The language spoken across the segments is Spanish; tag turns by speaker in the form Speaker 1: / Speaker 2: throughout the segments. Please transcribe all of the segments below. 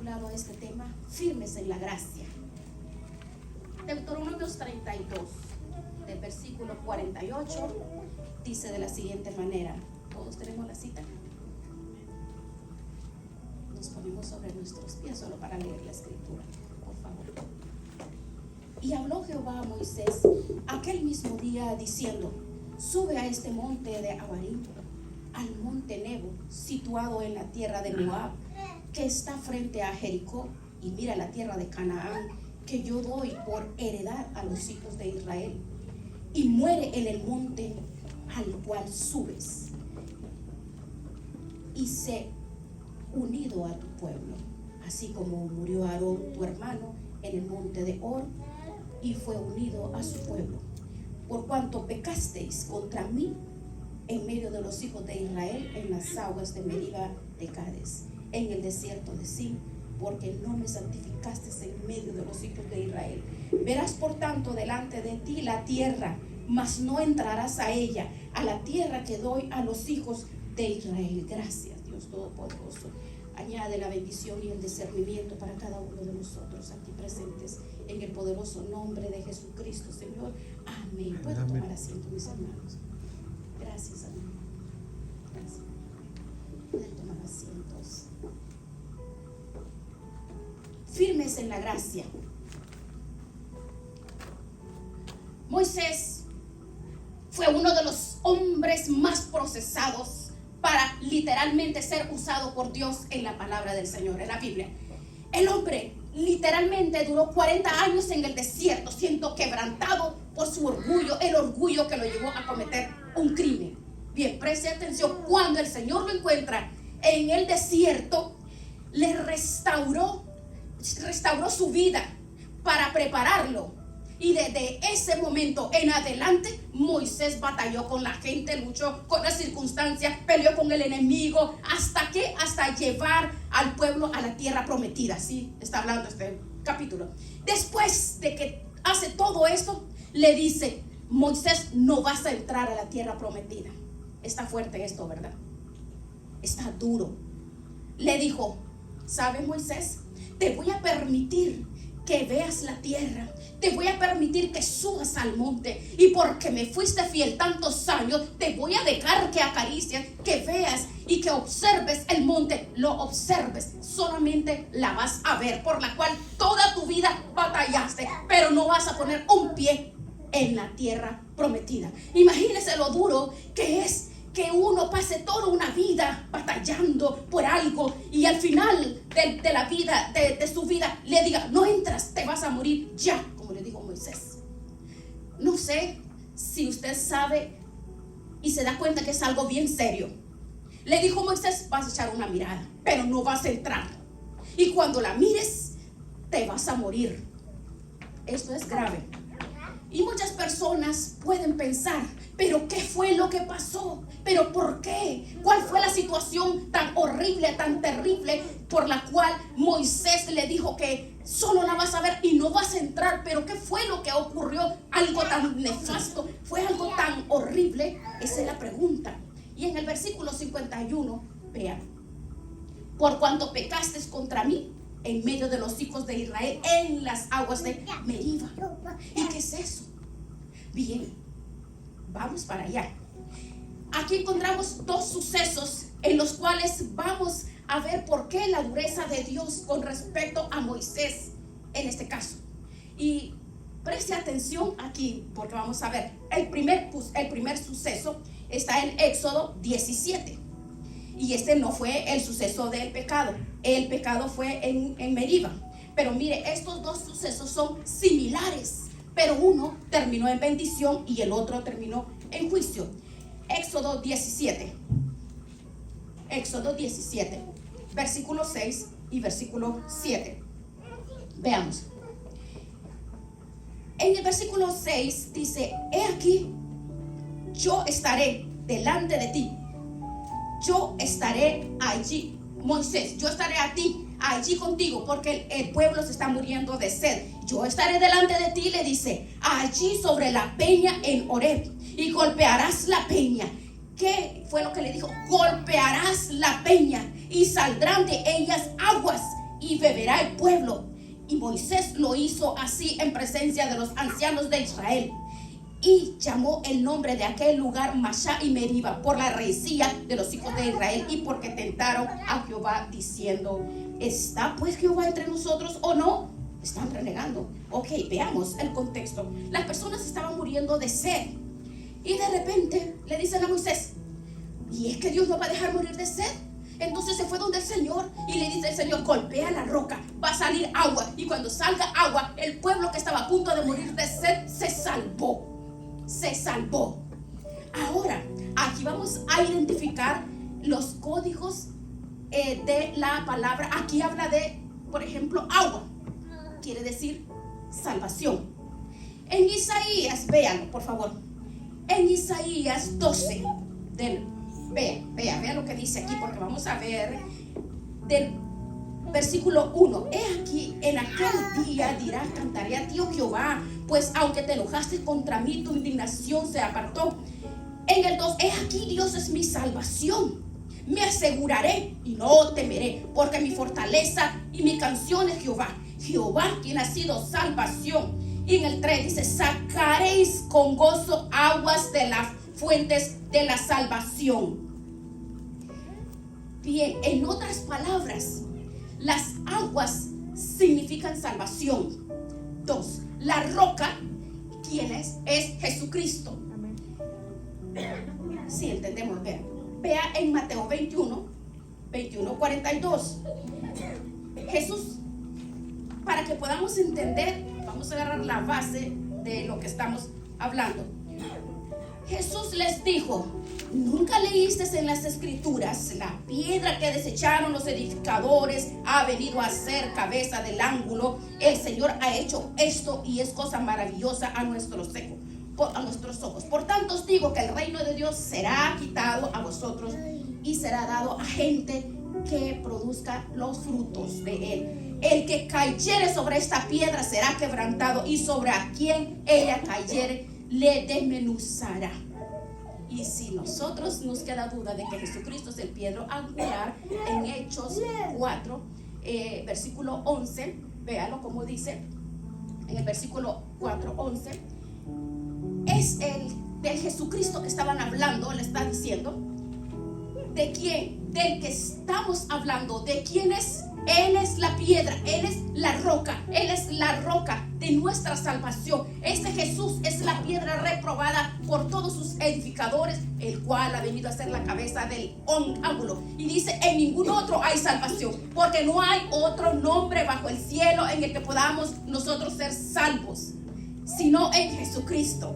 Speaker 1: titulado a este tema, Firmes en la Gracia. Deuteronomios 32, del versículo 48, dice de la siguiente manera. ¿Todos tenemos la cita? Nos ponemos sobre nuestros pies solo para leer la escritura, por favor. Y habló Jehová a Moisés aquel mismo día diciendo: sube a este monte de Abarim, al monte Nebo, situado en la tierra de Moab, que está frente a Jericó, y mira la tierra de Canaán, que yo doy por heredad a los hijos de Israel, y muere en el monte al cual subes, y sé unido a tu pueblo, así como murió Aarón tu hermano en el monte de Hor, y fue unido a su pueblo, por cuanto pecasteis contra mí en medio de los hijos de Israel en las aguas de Meriba de Cades, en el desierto de Sin, porque no me santificasteis en medio de los hijos de Israel. Verás por tanto delante de ti la tierra, mas no entrarás a ella, a la tierra que doy a los hijos de Israel. Gracias, Dios Todopoderoso. Añade la bendición y el discernimiento para cada uno de nosotros aquí presentes, en el poderoso nombre de Jesucristo, Señor. Amén. Pueden tomar asiento, mis hermanos. Gracias, amén. Gracias. Pueden tomar asientos. Firmes en la gracia. Moisés fue uno de los hombres más procesados para literalmente ser usado por Dios en la palabra del Señor, en la Biblia. El hombre literalmente duró 40 años en el desierto, siendo quebrantado por su orgullo, el orgullo que lo llevó a cometer un crimen. Bien, preste atención, cuando el Señor lo encuentra en el desierto, le restauró su vida para prepararlo. Y desde ese momento en adelante, Moisés batalló con la gente, luchó con las circunstancias, peleó con el enemigo, hasta llevar al pueblo a la tierra prometida. Sí, está hablando este capítulo. Después de que hace todo esto, le dice: Moisés, no vas a entrar a la tierra prometida. Está fuerte esto, ¿verdad? Está duro. Le dijo: ¿sabes, Moisés? Te voy a permitir que veas la tierra, te voy a permitir que subas al monte, y porque me fuiste fiel tantos años, te voy a dejar que acaricies, que veas y que observes el monte. Lo observes, solamente la vas a ver, por la cual toda tu vida batallaste, pero no vas a poner un pie en la tierra prometida. Imagínese lo duro que es que uno pase toda una vida batallando por algo, y al final de la vida, de su vida, le diga: no entras, te vas a morir ya, como le dijo Moisés. No sé si usted sabe y se da cuenta que es algo bien serio. Le dijo Moisés: vas a echar una mirada, pero no vas a entrar, y cuando la mires te vas a morir. Esto es grave. Y muchas personas pueden pensar: ¿pero qué fue lo que pasó? ¿Pero por qué? ¿Cuál fue la situación tan horrible, tan terrible, por la cual Moisés le dijo que solo la vas a ver y no vas a entrar? ¿Pero qué fue lo que ocurrió? Algo tan nefasto, fue algo tan horrible. Esa es la pregunta. Y en el versículo 51, vean: por cuanto pecaste contra mí en medio de los hijos de Israel en las aguas de Meriba. ¿Y qué es eso? Bien, vamos para allá. Aquí encontramos dos sucesos en los cuales vamos a ver por qué la dureza de Dios con respecto a Moisés en este caso. Y preste atención aquí, porque vamos a ver el primer suceso está en Éxodo 17. Y este no fue el suceso del pecado. El pecado fue en Meriba. Pero mire, estos dos sucesos son similares, pero uno terminó en bendición y el otro terminó en juicio. Éxodo 17. Éxodo 17, versículo 6 y versículo 7. Veamos. En el versículo 6 dice: he aquí, yo estaré delante de ti. Yo estaré allí, Moisés, yo estaré a ti, allí contigo, porque el pueblo se está muriendo de sed. Yo estaré delante de ti, le dice, allí sobre la peña en Horeb, y golpearás la peña. ¿Qué fue lo que le dijo? Golpearás la peña y saldrán de ellas aguas, y beberá el pueblo. Y Moisés lo hizo así en presencia de los ancianos de Israel. Y llamó el nombre de aquel lugar Masá y Meriba, por la rencilla de los hijos de Israel y porque tentaron a Jehová diciendo: ¿está pues Jehová entre nosotros o no? Están renegando. Ok, veamos el contexto. Las personas estaban muriendo de sed. Y de repente le dicen a Moisés: ¿y es que Dios no va a dejar morir de sed? Entonces se fue donde el Señor y le dice el Señor: golpea la roca, va a salir agua. Y cuando salga agua, el pueblo que estaba a punto de morir de sed se salvó. Se salvó. Ahora, aquí vamos a identificar los códigos de la palabra. Aquí habla de, por ejemplo, agua. Quiere decir salvación. En Isaías, véanlo por favor. En Isaías 12, vea lo que dice aquí, porque vamos a ver del versículo 1. He aquí, en aquel día dirás: cantaré a ti, oh Jehová, pues aunque te enojaste contra mí, tu indignación se apartó. En el 2, he aquí, Dios es mi salvación. Me aseguraré y no temeré, porque mi fortaleza y mi canción es Jehová. Jehová, quien ha sido salvación. Y en el 3 dice: sacaréis con gozo aguas de las fuentes de la salvación. Bien, en otras palabras, las aguas significan salvación. 2, la roca, ¿quién es? Es Jesucristo. Si entendemos, vea en Mateo 21, 42. Jesús, para que podamos entender, vamos a agarrar la base de lo que estamos hablando. Jesús les dijo: ¿nunca leíste en las escrituras? La piedra que desecharon los edificadores ha venido a ser cabeza del ángulo. El Señor ha hecho esto y es cosa maravillosa a nuestros ojos. Por tanto os digo que el reino de Dios será quitado a vosotros y será dado a gente que produzca los frutos de él. El que cayere sobre esta piedra será quebrantado, y sobre a quien ella cayere le desmenuzará. Y si nosotros nos queda duda de que Jesucristo es el piedra angular, en Hechos 4, versículo 11, véalo como dice en el versículo 4, 11, es el de Jesucristo que estaban hablando. Le está diciendo: ¿de quién? Del que estamos hablando. ¿De quién es? Él es la piedra, Él es la roca, Él es la roca de nuestra salvación. Este Jesús es la piedra reprobada por todos sus edificadores, el cual ha venido a ser la cabeza del ángulo. Y dice: en ningún otro hay salvación, porque no hay otro nombre bajo el cielo en el que podamos nosotros ser salvos, sino en Jesucristo,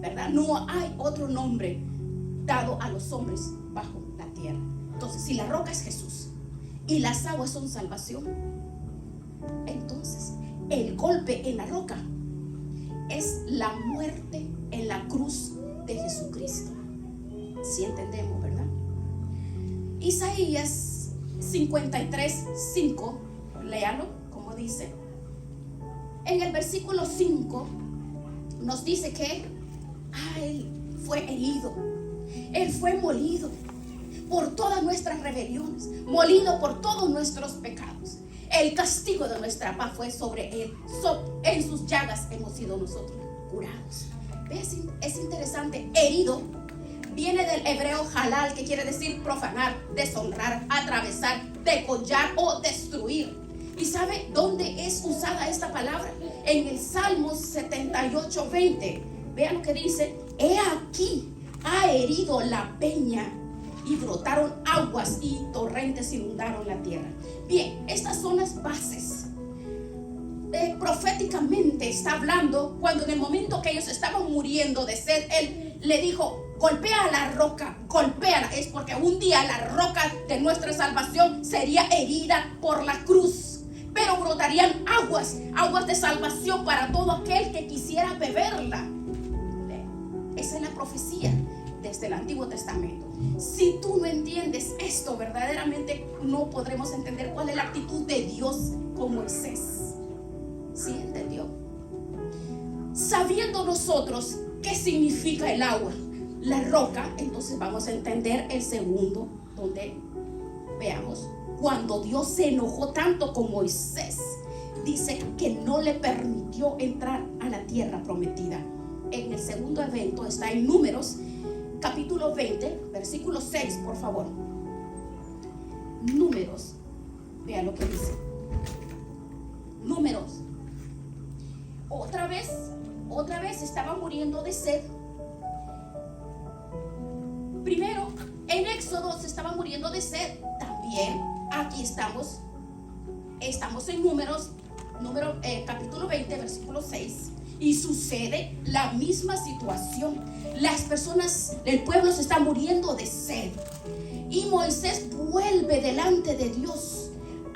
Speaker 1: ¿verdad? No hay otro nombre dado a los hombres bajo la tierra. Entonces, si la roca es Jesús y las aguas son salvación, entonces el golpe en la roca es la muerte en la cruz de Jesucristo. Si entendemos, ¿verdad? Isaías 53:5, léalo como dice. En el versículo 5 nos dice que Él fue herido, Él fue molido por todas nuestras rebeliones, molido por todos nuestros pecados. El castigo de nuestra paz fue sobre Él. En sus llagas hemos sido nosotros curados. ¿Ves? Es interesante. Herido viene del hebreo halal, que quiere decir profanar, deshonrar, atravesar, degollar o destruir. ¿Y sabe dónde es usada esta palabra? En el Salmo 78:20. Vean lo que dice: he aquí, ha herido la peña y brotaron aguas y torrentes inundaron la tierra. Bien, estas son las bases. Proféticamente está hablando cuando en el momento que ellos estaban muriendo de sed, Él le dijo: golpea la roca, golpéala. Es porque un día la roca de nuestra salvación sería herida por la cruz, pero brotarían aguas de salvación para todo aquel que quisiera beberla. Esa es la profecía desde el Antiguo Testamento. Si tú no entiendes esto, verdaderamente no podremos entender cuál es la actitud de Dios con Moisés. ¿Sí entendió? Sabiendo nosotros qué significa el agua, la roca, entonces vamos a entender el segundo, donde veamos cuando Dios se enojó tanto con Moisés, dice que no le permitió entrar a la tierra prometida. En el segundo evento está en Números, capítulo 20, versículo 6, por favor. Números, vea lo que dice. Números. Otra vez estaban muriendo de sed. Primero, en Éxodo se estaban muriendo de sed. También aquí estamos en Números, capítulo 20, versículo 6. Y sucede la misma situación. Las personas del pueblo se están muriendo de sed. Y Moisés vuelve delante de Dios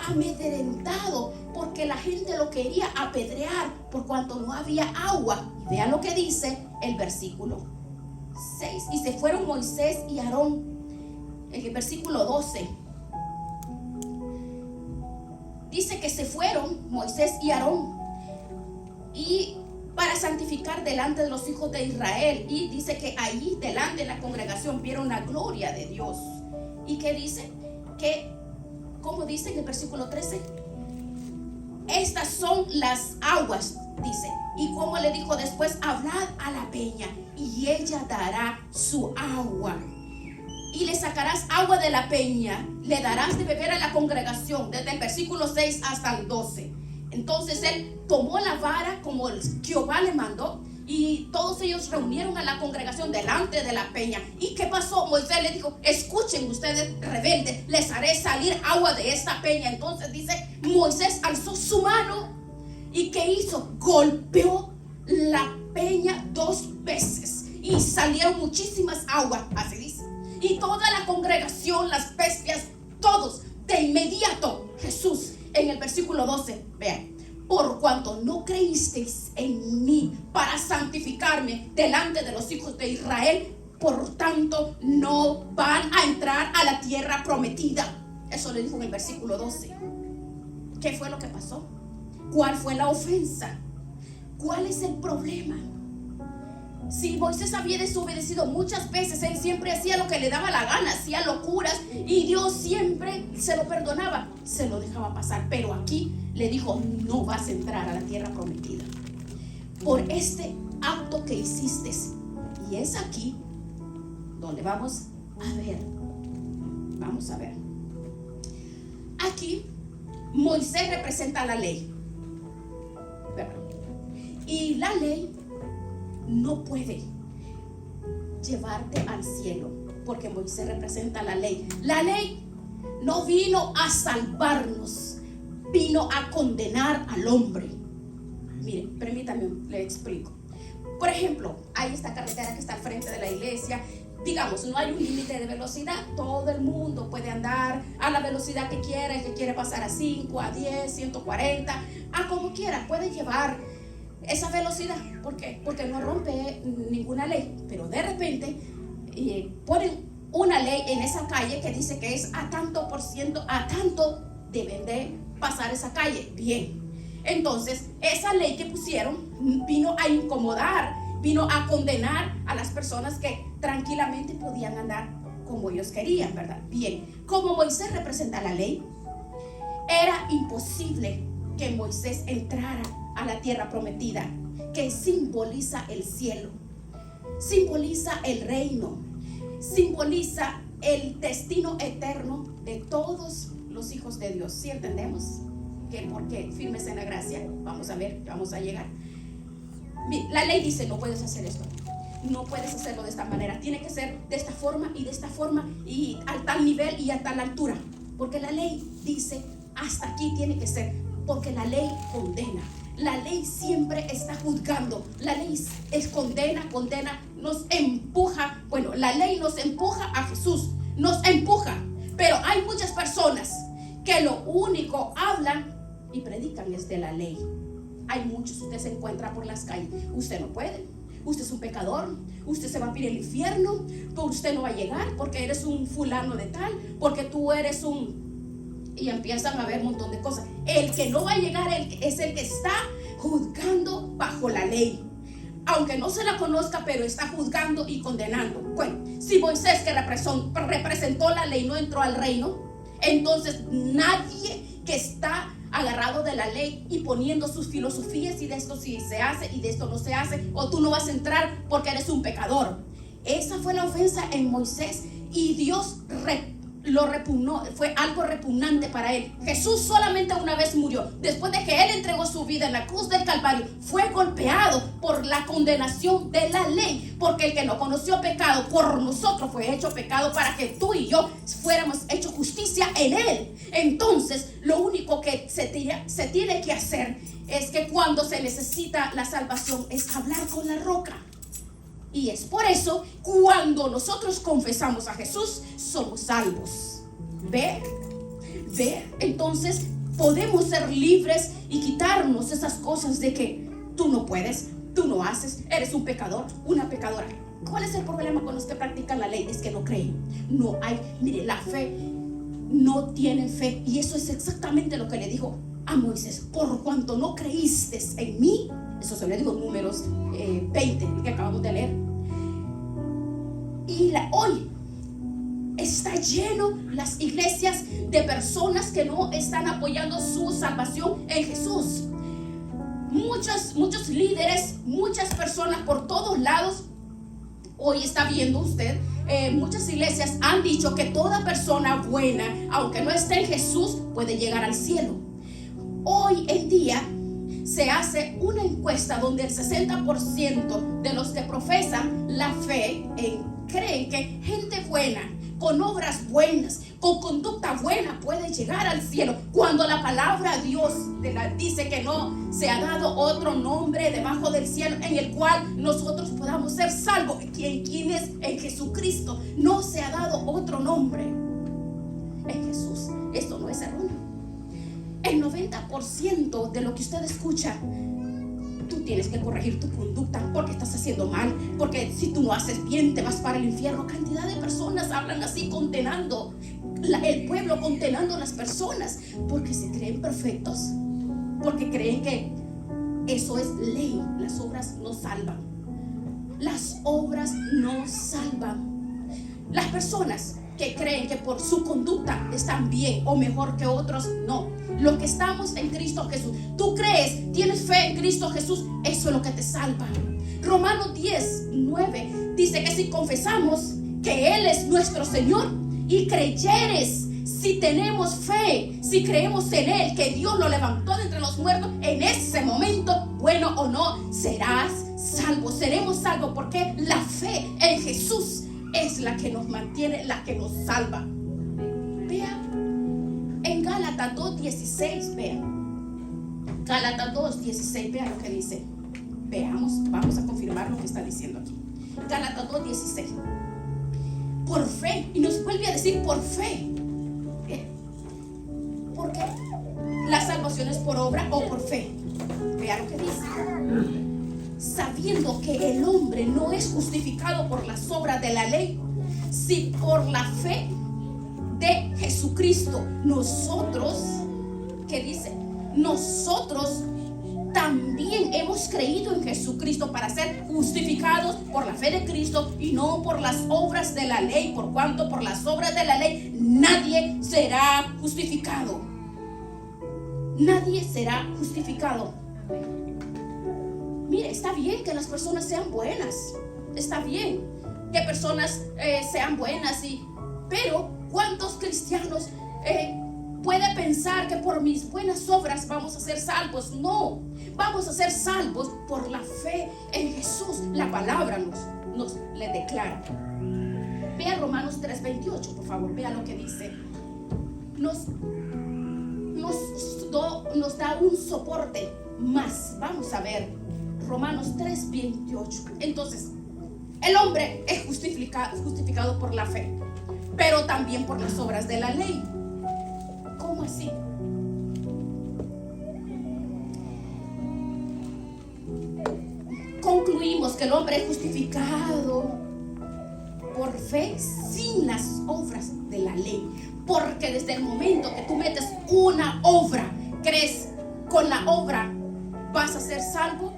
Speaker 1: amedrentado porque la gente lo quería apedrear por cuanto no había agua. Y vean lo que dice el versículo 6. Y se fueron Moisés y Aarón. En el versículo 12 dice que se fueron Moisés y Aarón y para santificar delante de los hijos de Israel. Y dice que allí delante de la congregación vieron la gloria de Dios. ¿Y qué dice? Que, como dice en el versículo 13, estas son las aguas, dice. Y como le dijo después, hablad a la peña y ella dará su agua. Y le sacarás agua de la peña, le darás de beber a la congregación, desde el versículo 6 hasta el 12. Entonces él tomó la vara como Jehová le mandó, y todos ellos reunieron a la congregación delante de la peña. ¿Y qué pasó? Moisés le dijo: escuchen ustedes rebeldes, les haré salir agua de esta peña. Entonces dice, Moisés alzó su mano y ¿qué hizo? Golpeó la peña 2 veces y salieron muchísimas aguas, así dice. Y toda la congregación, las bestias, todos, de inmediato, Jesús, en el versículo 12, vean: por cuanto no creísteis en mí para santificarme delante de los hijos de Israel, por tanto no van a entrar a la tierra prometida. Eso le dijo en el versículo 12. ¿Qué fue lo que pasó? ¿Cuál fue la ofensa? ¿Cuál es el problema? Si Moisés había desobedecido muchas veces, él siempre hacía lo que le daba la gana, hacía locuras, y Dios siempre se lo perdonaba, se lo dejaba pasar. Pero aquí le dijo: no vas a entrar a la tierra prometida por este acto que hiciste. Y es aquí donde vamos a ver. Aquí Moisés representa la ley, ¿verdad? Y la ley no puede llevarte al cielo, porque Moisés representa la ley. La ley no vino a salvarnos, vino a condenar al hombre. Mire, permítame, le explico. Por ejemplo, hay esta carretera que está al frente de la iglesia. Digamos, no hay un límite de velocidad. Todo el mundo puede andar a la velocidad que quiera. El que quiere pasar a 5, a 10, 140, a como quiera, puede llevar esa velocidad. ¿Por qué? Porque no rompe ninguna ley. Pero de repente ponen una ley en esa calle que dice que es a tanto por ciento, a tanto deben de pasar esa calle. Bien, entonces esa ley que pusieron vino a incomodar, vino a condenar a las personas que tranquilamente podían andar como ellos querían, ¿verdad? Bien, como Moisés representa la ley, era imposible que Moisés entrara a la tierra prometida, que simboliza el cielo, simboliza el reino, simboliza el destino eterno de todos los hijos de Dios. ¿Sí entendemos? Que porque firmes en la gracia, vamos a ver, vamos a llegar. La ley dice: no puedes hacer esto, no puedes hacerlo de esta manera, tiene que ser de esta forma y de esta forma y a tal nivel y a tal altura, porque la ley dice hasta aquí tiene que ser, porque la ley condena. La ley siempre está juzgando. La ley condena, nos empuja. Bueno, la ley nos empuja a Jesús, nos empuja. Pero hay muchas personas que lo único hablan y predican es de la ley. Hay muchos, usted se encuentra por las calles: usted no puede, usted es un pecador, usted se va a ir al infierno, usted no va a llegar porque eres un fulano de tal, porque tú eres un... Y empiezan a ver un montón de cosas. El que no va a llegar es el que está juzgando bajo la ley, aunque no se la conozca, pero está juzgando y condenando. Bueno, si Moisés, que representó la ley, no entró al reino, Entonces nadie que está agarrado de la ley y poniendo sus filosofías, y de esto sí se hace y de esto no se hace, o tú no vas a entrar porque eres un pecador. Esa fue la ofensa en Moisés, y Dios lo repugnó, fue algo repugnante para él. Jesús solamente una vez murió. Después de que él entregó su vida en la cruz del Calvario, fue golpeado por la condenación de la ley, porque el que no conoció pecado por nosotros fue hecho pecado para que tú y yo fuéramos hechos justicia en él. Entonces lo único que se tiene que hacer es que cuando se necesita la salvación es hablar con la roca. Y es por eso cuando nosotros confesamos a Jesús somos salvos. ¿Ve? Entonces podemos ser libres y quitarnos esas cosas de que tú no puedes, tú no haces, eres un pecador, una pecadora. ¿Cuál es el problema con los que practican la ley? Es que no creen. No hay, mire, la fe, no tienen fe. Y eso es exactamente lo que le dijo a Moisés: por cuanto no creíste en mí. Eso se le digo en Números 20, que acabamos de leer. Y hoy está lleno las iglesias de personas que no están apoyando su salvación en Jesús. Muchos líderes, muchas personas por todos lados. Hoy está viendo usted, muchas iglesias han dicho que toda persona buena, aunque no esté en Jesús, puede llegar al cielo. Hoy en día se hace una encuesta donde el 60% de los que profesan la fe creen que gente buena, con obras buenas, con conducta buena, puede llegar al cielo, cuando la palabra de Dios dice que no se ha dado otro nombre debajo del cielo en el cual nosotros podamos ser salvos. ¿Quién es? En Jesucristo. No se ha dado otro nombre en Jesús. Esto no es erróneo. El 90% de lo que usted escucha, tú tienes que corregir tu conducta porque estás haciendo mal, porque si tú no haces bien te vas para el infierno. Cantidad de personas hablan así, condenando el pueblo, condenando a las personas porque se creen perfectos, porque creen que eso es ley. Las obras no salvan. Las obras no salvan. Las personas que creen que por su conducta están bien o mejor que otros, no. Lo que estamos en Cristo Jesús, tú crees, tienes fe en Cristo Jesús, eso es lo que te salva. Romanos 10:9 dice que si confesamos que Él es nuestro Señor y creyeres, si tenemos fe, si creemos en Él, que Dios lo levantó de entre los muertos, en ese momento, bueno o no, serás salvo, seremos salvos, porque la fe en Jesús es la que nos mantiene, la que nos salva. Vea en Gálatas 2:16, vea Gálatas 2:16, vea lo que dice. Veamos, vamos a confirmar lo que está diciendo aquí. Gálatas 2:16. Por fe, y nos vuelve a decir por fe. ¿Por qué? La salvación es por obra o por fe. Vea lo que dice. Sabiendo que el hombre no es justificado por las obras de la ley, si por la fe de Jesucristo nosotros, ¿qué dice? Nosotros también hemos creído en Jesucristo para ser justificados por la fe de Cristo y no por las obras de la ley, por cuanto por las obras de la ley nadie será justificado. Nadie será justificado. Mire, está bien que las personas sean buenas, está bien que personas sean buenas, pero ¿cuántos cristianos puede pensar que por mis buenas obras vamos a ser salvos? No, vamos a ser salvos por la fe en Jesús. La palabra nos le declara. Vea Romanos 3:28, por favor, vea lo que dice. Nos da un soporte más. Vamos a ver Romanos 3:28. Entonces, el hombre es justificado por la fe, pero también por las obras de la ley. ¿Cómo así? Concluimos que el hombre es justificado por fe sin las obras de la ley, porque desde el momento que tú metes una obra, crees con la obra vas a ser salvo,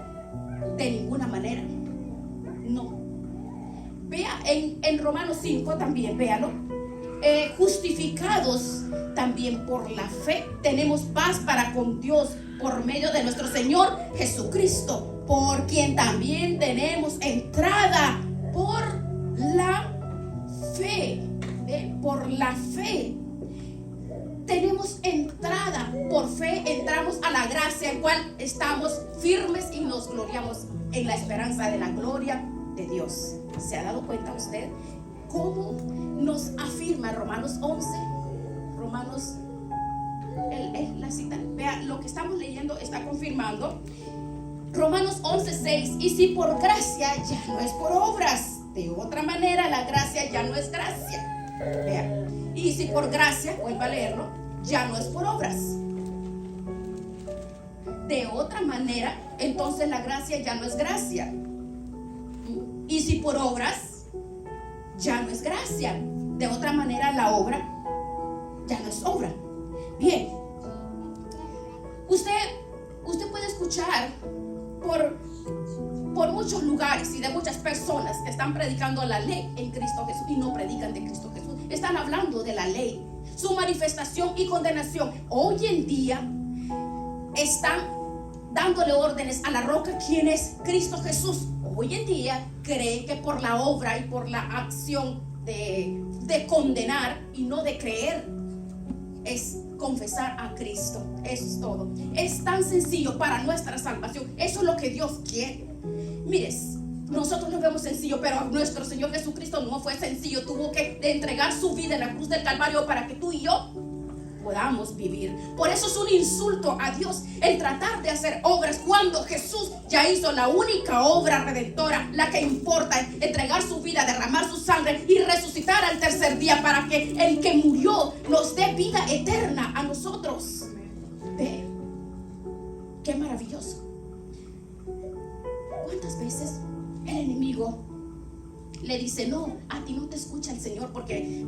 Speaker 1: de ninguna manera. No. Vea en Romanos 5 también, véalo. justificados también por la fe, tenemos paz para con Dios por medio de nuestro Señor Jesucristo, por quien también tenemos entrada por la fe. Por la fe tenemos entrada, por fe entramos a la gracia en cual estamos firmes y nos gloriamos en la esperanza de la gloria de Dios. ¿Se ha dado cuenta usted cómo nos afirma Romanos 11? Romanos, la cita, vea, lo que estamos leyendo está confirmando Romanos 11:6. Y si por gracia, ya no es por obras. De otra manera, la gracia ya no es gracia. Vea, y si por gracia, vuelva a leerlo, ya no es por obras. De otra manera, entonces la gracia ya no es gracia. Y si por obras, ya no es gracia. De otra manera, la obra ya no es obra. Bien, usted puede escuchar por muchos lugares y de muchas personas que están predicando la ley en Cristo Jesús y no predican de Cristo Jesús. Están hablando de la ley, su manifestación y condenación. Hoy en día están dándole órdenes a la roca, quien es Cristo Jesús. Hoy en día creen que por la obra y por la acción de condenar y no de creer es confesar a Cristo. Eso es todo. Es tan sencillo para nuestra salvación. Eso es lo que Dios quiere. Mires, nosotros lo vemos sencillo, pero nuestro Señor Jesucristo no fue sencillo. Tuvo que entregar su vida en la cruz del Calvario para que tú y yo podamos vivir. Por eso es un insulto a Dios el tratar de hacer obras cuando Jesús ya hizo la única obra redentora, la que importa, entregar su vida, derramar su sangre y resucitar al tercer día para que el que murió nos dé vida eterna a nosotros. Ve, qué maravilloso. ¿Cuántas veces el enemigo le dice: no, a ti no te escucha el Señor porque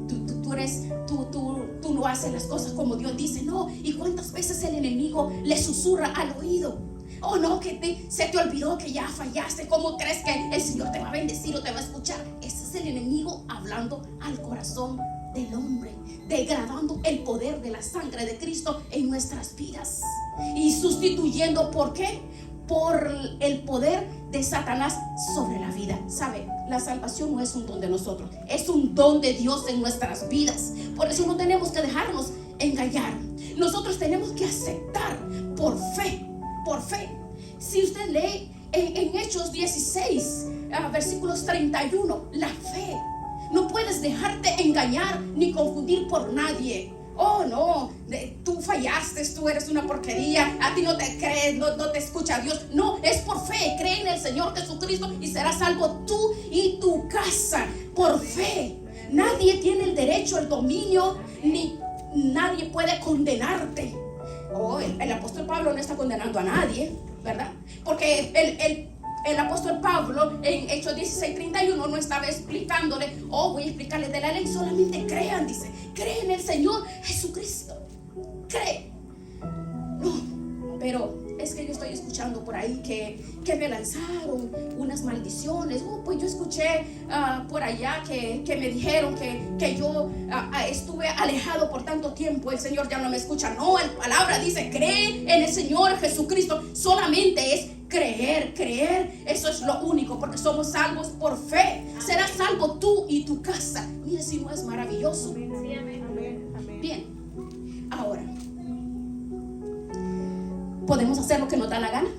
Speaker 1: tú no haces las cosas como Dios dice? No. ¿Y cuántas veces el enemigo le susurra al oído: oh no, que se te olvidó que ya fallaste? ¿Cómo crees que el Señor te va a bendecir o te va a escuchar? Ese es el enemigo hablando al corazón del hombre, degradando el poder de la sangre de Cristo en nuestras vidas y sustituyendo, ¿por qué? Por el poder de Satanás sobre la vida. ¿Sabe? La salvación no es un don de nosotros, es un don de Dios en nuestras vidas. Por eso no tenemos que dejarnos engañar. Nosotros tenemos que aceptar por fe, por fe. Si usted lee en Hechos 16, versículos 31, la fe. No puedes dejarte engañar ni confundir por nadie. Oh no, tú fallaste, tú eres una porquería, a ti no te crees, no te escucha Dios. No, es por fe. Cree en el Señor Jesucristo y serás salvo tú y tu casa. Por fe. Nadie tiene el derecho, el dominio, ni nadie puede condenarte. Oh, el apóstol Pablo no está condenando a nadie, ¿verdad? Porque el apóstol Pablo en Hechos 16:31 no estaba explicándole: oh, voy a explicarles de la ley. Solamente crean, dice, cree en el Señor Jesucristo, cree. No, pero es que yo estoy escuchando por ahí que me lanzaron unas maldiciones. Pues yo escuché por allá que me dijeron que yo estuve alejado por tanto tiempo, el Señor ya no me escucha. No, la palabra dice: cree en el Señor Jesucristo. Solamente es creer, eso es lo único, porque somos salvos por fe. Serás salvo tú y tu casa. Mire si no es maravilloso. Bien, ahora, ¿podemos hacer lo que nos da la gana?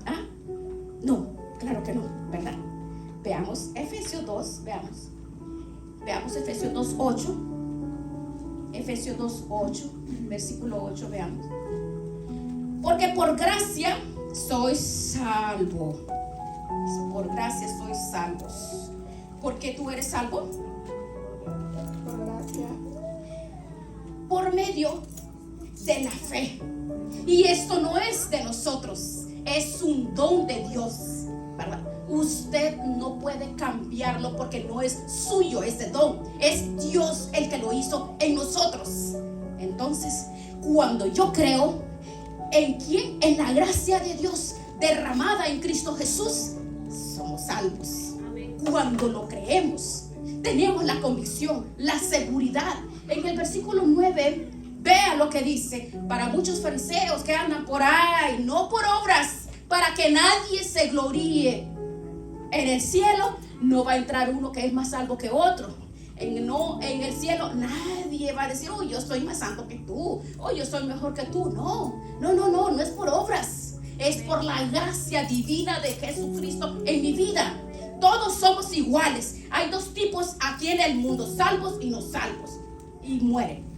Speaker 1: ¿Ah? No, claro que no, ¿verdad? Veamos Efesios 2, veamos Efesios 2:8. Efesios 2:8, versículo 8, veamos. Porque por gracia sois salvos. Por gracia sois salvos. ¿Por qué tú eres salvo? Por gracia. Por medio de la fe. Y esto no es de nosotros, es un don de Dios, ¿verdad? Usted no puede cambiarlo porque no es suyo ese don. Es Dios el que lo hizo en nosotros. Entonces, cuando yo creo ¿en quién? En la gracia de Dios derramada en Cristo Jesús, somos salvos. Amén. Cuando lo creemos, tenemos la convicción, la seguridad. En el versículo 9, vea lo que dice: para muchos fariseos que andan por ahí, no por obras, para que nadie se gloríe. En el cielo no va a entrar uno que es más salvo que otro. En el cielo nadie va a decir: oh, yo soy más santo que tú, oh, yo soy mejor que tú. No es por obras, es por la gracia divina de Jesucristo en mi vida. Todos somos iguales. Hay dos tipos aquí en el mundo: salvos y no salvos. Y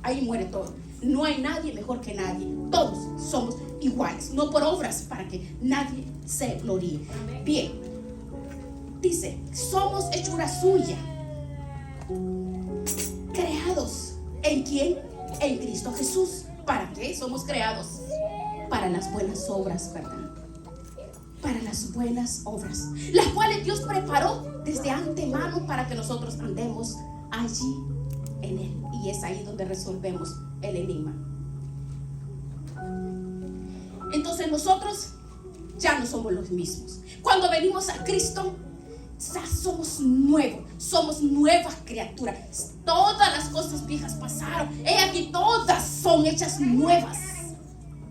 Speaker 1: ahí muere todo. No hay nadie mejor que nadie. Todos somos iguales, no por obras, para que nadie se gloríe. Bien, dice: somos hechura suya, creados. ¿En quién? En Cristo Jesús. ¿Para qué somos creados? Para las buenas obras, ¿verdad? Para las buenas obras, las cuales Dios preparó desde antemano para que nosotros andemos allí en Él. Y es ahí donde resolvemos el enigma. Entonces nosotros ya no somos los mismos. Cuando venimos a Cristo, ya somos nuevos, somos nuevas criaturas. Todas las cosas viejas pasaron. Aquí todas son hechas nuevas.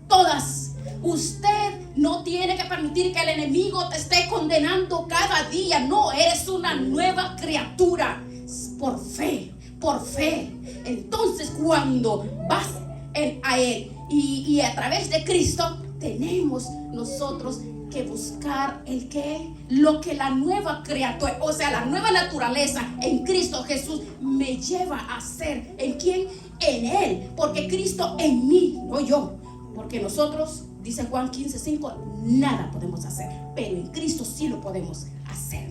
Speaker 1: Todas. Usted no tiene que permitir que el enemigo te esté condenando cada día. No, eres una nueva criatura. Por fe, por fe. Entonces, cuando vas a Él y a través de Cristo, tenemos nosotros que buscar lo que la nueva criatura, o sea, la nueva naturaleza en Cristo Jesús me lleva a hacer. ¿En quién? En Él. Porque Cristo en mí, no yo. Porque nosotros, dice Juan 15:5, nada podemos hacer, pero en Cristo sí lo podemos hacer.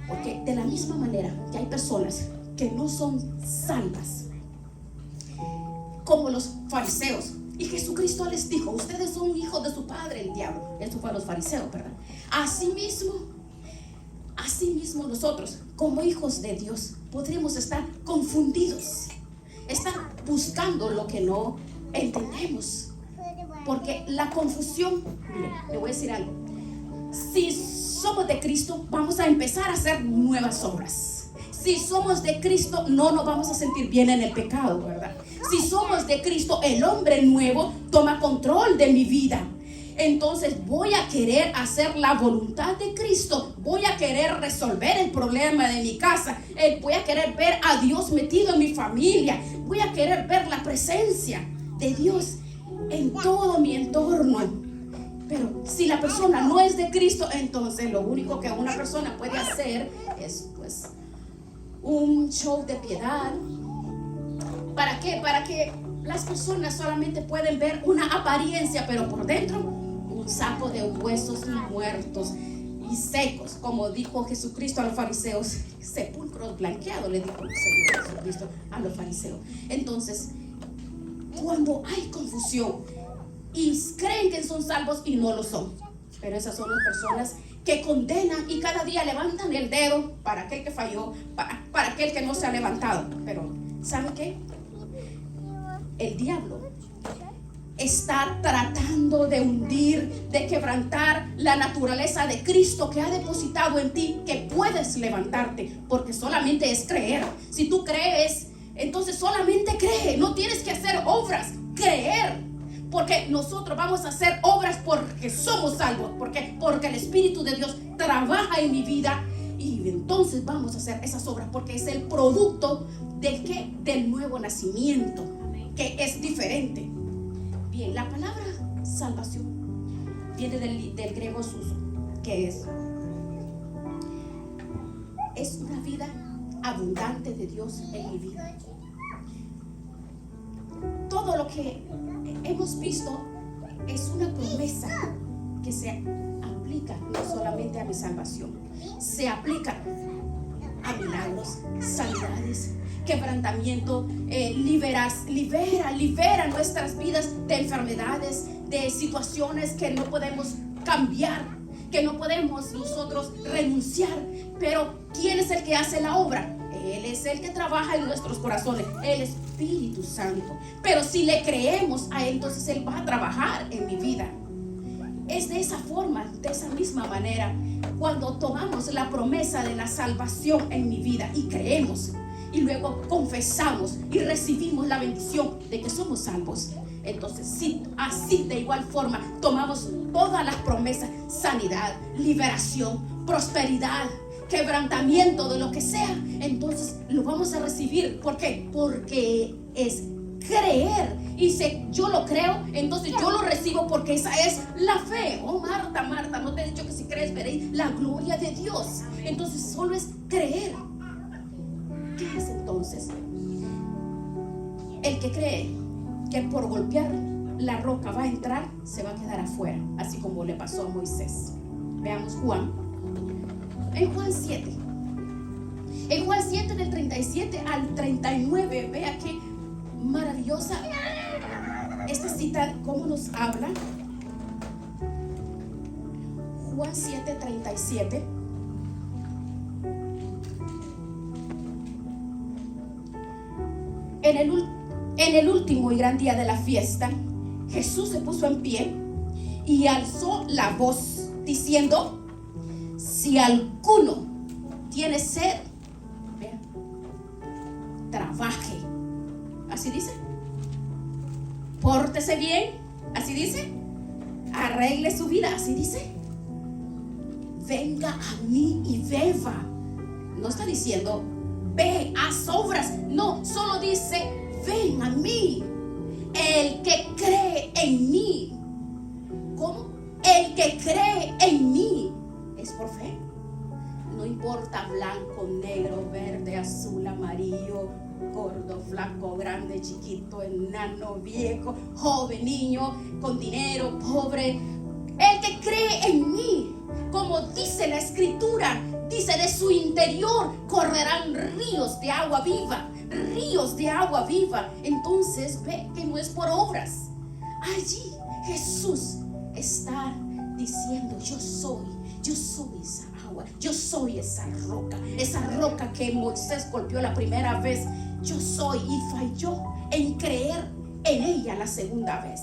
Speaker 1: Porque de la misma manera que hay personas que no son salvas, como los fariseos, y Jesucristo les dijo: ustedes son hijos de su padre, el diablo. Esto fue a los fariseos, ¿verdad? Asimismo nosotros, como hijos de Dios, podríamos estar confundidos, estar buscando lo que no entendemos. Porque la confusión, mire, le voy a decir algo: si somos de Cristo, vamos a empezar a hacer nuevas obras. Si somos de Cristo, no nos vamos a sentir bien en el pecado, ¿verdad? Si somos de Cristo, el hombre nuevo toma control de mi vida. Entonces voy a querer hacer la voluntad de Cristo. Voy a querer resolver el problema de mi casa. Voy a querer ver a Dios metido en mi familia. Voy a querer ver la presencia de Dios en todo mi entorno. Pero si la persona no es de Cristo, entonces lo único que una persona puede hacer es pues un show de piedad. ¿Para qué? Para que las personas solamente pueden ver una apariencia, pero por dentro un saco de huesos muertos y secos, como dijo Jesucristo a los fariseos. Sepulcros blanqueados, le dijo el Señor Jesucristo a los fariseos. Entonces, cuando hay confusión y creen que son salvos y no lo son, pero esas son las personas que condenan y cada día levantan el dedo para aquel que falló, para aquel que no se ha levantado. Pero ¿sabe qué? El diablo está tratando de hundir, de quebrantar la naturaleza de Cristo que ha depositado en ti, que puedes levantarte, porque solamente es creer. Si tú crees, entonces solamente cree, no tienes que hacer obras, creer. Porque nosotros vamos a hacer obras porque somos salvos, porque el Espíritu de Dios trabaja en mi vida, y entonces vamos a hacer esas obras porque es el producto ¿del qué? Del nuevo nacimiento, que es diferente. Bien, la palabra salvación viene del griego suso, que es una vida abundante de Dios en mi vida. Todo lo que hemos visto es una promesa que se aplica no solamente a mi salvación, se aplica a milagros, sanidades, quebrantamiento, libera nuestras vidas de enfermedades, de situaciones que no podemos cambiar, que no podemos nosotros renunciar. Pero ¿quién es el que hace la obra? Él es el que trabaja en nuestros corazones, el Espíritu Santo. Pero si le creemos a Él, entonces Él va a trabajar en mi vida. Es de esa forma, de esa misma manera cuando tomamos la promesa de la salvación en mi vida y creemos, y luego confesamos y recibimos la bendición de que somos salvos, entonces sí, así de igual forma tomamos todas las promesas: sanidad, liberación, prosperidad, quebrantamiento de lo que sea. Entonces lo vamos a recibir. ¿Por qué? Porque es creer. Y si yo lo creo, entonces yo lo recibo, porque esa es la fe. Oh, Marta, Marta, no te he dicho que si crees veréis la gloria de Dios. Entonces solo es creer. ¿Qué es entonces? El que cree que por golpear la roca va a entrar, se va a quedar afuera, así como le pasó a Moisés. Veamos Juan. En Juan 7. En Juan 7 del 37 al 39. Vea qué maravillosa esta cita, cómo nos habla. Juan 7, 37. En el último y gran día de la fiesta, Jesús se puso en pie y alzó la voz diciendo: si alguno tiene sed, vean, trabaje. Así dice. Pórtese bien. Así dice. Arregle su vida. Así dice. Venga a mí y beba. No está diciendo ve, haz obras. No, solo dice ven a mí. El que cree en mí. ¿Cómo? El que cree en mí es por fe. No importa blanco, negro, verde, azul, amarillo, gordo, flaco, grande, chiquito, enano, viejo, joven, niño, con dinero, pobre. El que cree en mí, como dice la escritura, dice: de su interior correrán ríos de agua viva. Ríos de agua viva. Entonces ve que no es por obras. Allí Jesús está diciendo: yo soy esa agua, yo soy esa roca que Moisés golpeó la primera vez. Yo soy, y falló en creer en ella la segunda vez.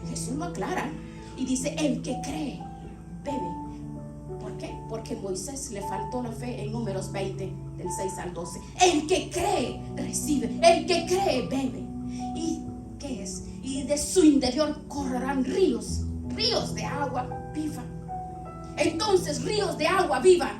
Speaker 1: Jesús lo aclara y dice: el que cree, bebe. ¿Por qué? Porque Moisés le faltó la fe en Números 20, del 6 al 12. El que cree, recibe. El que cree, bebe. ¿Y qué es? Y de su interior correrán ríos de agua viva. Entonces, ríos de agua viva.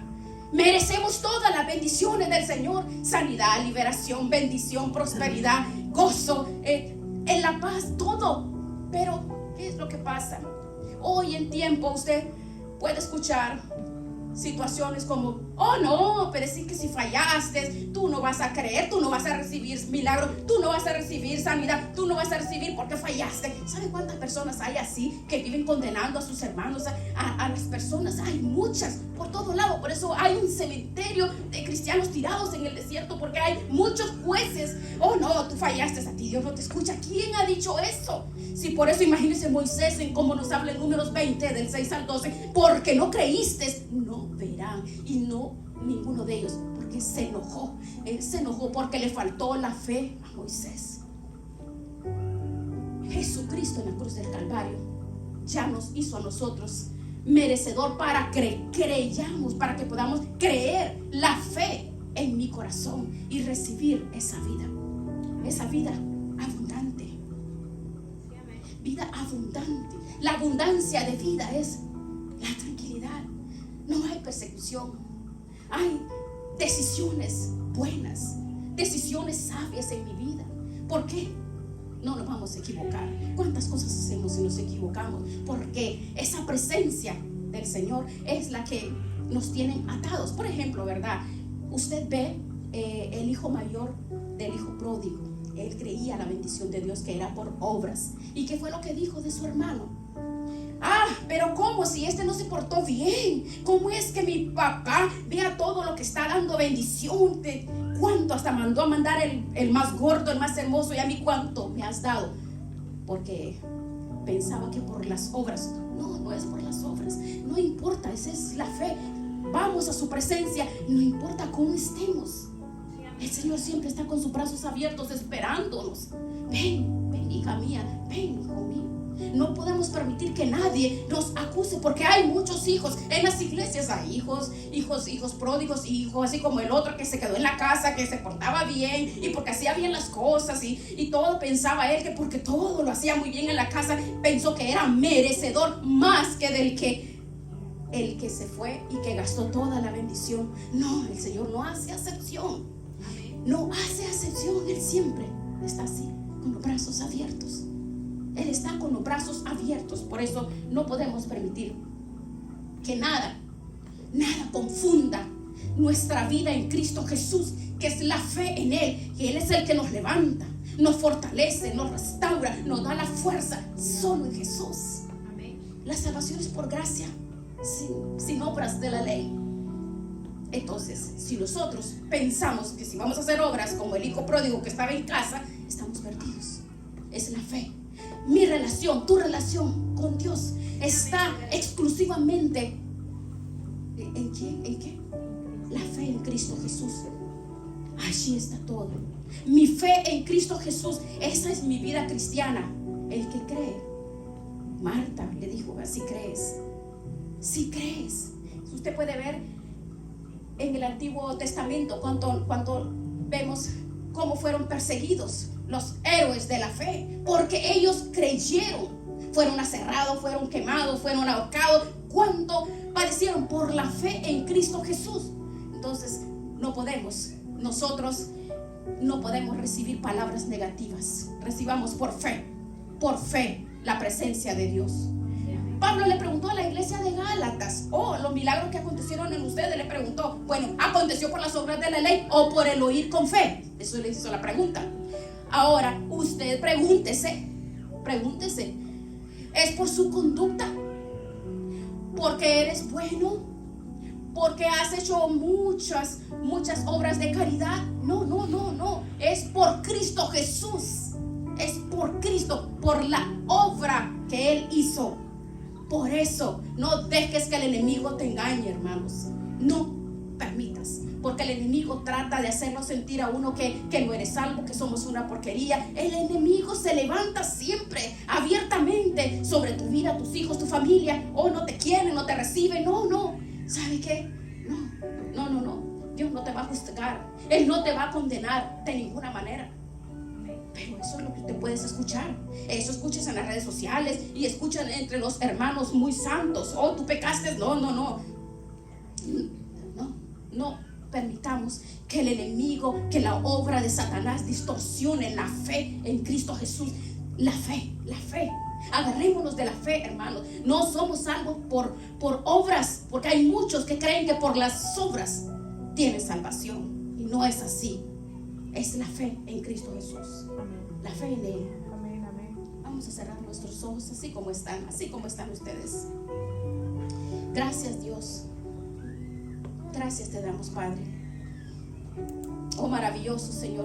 Speaker 1: Merecemos todas las bendiciones del Señor: sanidad, liberación, bendición, prosperidad, gozo, en la paz, todo. Pero ¿qué es lo que pasa? Hoy en tiempo usted puede escuchar situaciones como: oh no, pero sí que si fallaste, tú no vas a creer, tú no vas a recibir milagro, tú no vas a recibir sanidad, tú no vas a recibir porque fallaste. ¿Sabe cuántas personas hay así que viven condenando a sus hermanos, a las personas? Hay muchas por todo lado. Por eso hay un cementerio de cristianos tirados en el desierto, porque hay muchos jueces. Oh no, tú fallaste, a ti Dios no te escucha. ¿Quién ha dicho eso? Si por eso imagínense Moisés en cómo nos habla en Números 20 del 6 al 12: porque no creíste, no verán. Y no ninguno de ellos, porque se enojó. Él se enojó porque le faltó la fe a Moisés. Jesucristo en la cruz del Calvario ya nos hizo a nosotros merecedor para que creyamos, para que podamos creer la fe en mi corazón y recibir esa vida abundante. Vida abundante. La abundancia de vida es la tranquilidad. No hay persecución. Hay decisiones buenas, decisiones sabias en mi vida. ¿Por qué? No nos vamos a equivocar. ¿Cuántas cosas hacemos y nos equivocamos? Porque esa presencia del Señor es la que nos tiene atados. Por ejemplo, ¿verdad? Usted ve el hijo mayor del hijo pródigo. Él creía la bendición de Dios que era por obras. ¿Y qué fue lo que dijo de su hermano? Ah, pero ¿cómo? Si este no se portó bien. ¿Cómo es que mi papá vea todo lo que está dando bendición? ¿Cuánto? Hasta mandó a mandar el más gordo, el más hermoso. Y a mí, ¿cuánto me has dado? Porque pensaba que por las obras. No es por las obras. No importa, esa es la fe. Vamos a su presencia, no importa cómo estemos. El Señor siempre está con sus brazos abiertos esperándonos. Ven, hija mía, ven, hijo mío. No podemos permitir que nadie nos acuse, porque hay muchos hijos en las iglesias. Hay hijos pródigos, hijos así como el otro que se quedó en la casa, que se portaba bien y porque hacía bien las cosas y todo pensaba él que porque todo lo hacía muy bien en la casa, pensó que era merecedor más que del que el que se fue y que gastó toda la bendición. No, el Señor no hace acepción. No hace acepción. Él siempre está así, con los brazos abiertos. Él está con los brazos abiertos. Por eso no podemos permitir que nada confunda nuestra vida en Cristo Jesús, que es la fe en Él, que Él es el que nos levanta, nos fortalece, nos restaura, nos da la fuerza. Solo en Jesús. La salvación es por gracia, sin obras de la ley. Entonces, si nosotros pensamos que si vamos a hacer obras como el hijo pródigo que estaba en casa, estamos perdidos. Es la fe. Mi relación, tu relación con Dios está exclusivamente ¿en quién? ¿En qué? La fe en Cristo Jesús. Allí está todo. Mi fe en Cristo Jesús, esa es mi vida cristiana. El que cree. Marta le dijo, si crees. Si crees. Usted puede ver en el Antiguo Testamento cuando vemos cómo fueron perseguidos los héroes de la fe, porque ellos creyeron. Fueron aserrados, fueron quemados, fueron ahorcados. ¿Cuánto padecieron por la fe en Cristo Jesús? Entonces nosotros no podemos recibir palabras negativas. Recibamos por fe la presencia de Dios. Pablo le preguntó a la iglesia de Gálatas, los milagros que acontecieron en ustedes, le preguntó, bueno, ¿aconteció por las obras de la ley o por el oír con fe? Eso le hizo la pregunta. Ahora, usted pregúntese, ¿es por su conducta? ¿Porque eres bueno? ¿Porque has hecho muchas obras de caridad? No, es por Cristo Jesús. Es por Cristo, por la obra que Él hizo. Por eso, no dejes que el enemigo te engañe, hermanos. No permitas, porque el enemigo trata de hacernos sentir a uno que no eres salvo, que somos una porquería. El enemigo se levanta siempre abiertamente sobre tu vida, tus hijos, tu familia. No te quieren, no te reciben. No. ¿Sabe qué? No. Dios no te va a juzgar. Él no te va a condenar de ninguna manera. Pero eso es lo que te puedes escuchar. Eso escuchas en las redes sociales y escuchan entre los hermanos muy santos. Tú pecaste. No permitamos que el enemigo, que la obra de Satanás distorsione la fe en Cristo Jesús. La fe. Agarrémonos de la fe, hermanos. No somos salvos por obras, porque hay muchos que creen que por las obras tienen salvación. Y no es así. Es la fe en Cristo Jesús. La fe en Él. Vamos a cerrar nuestros ojos así como están ustedes. Gracias, Dios. Gracias te damos, Padre. Maravilloso Señor.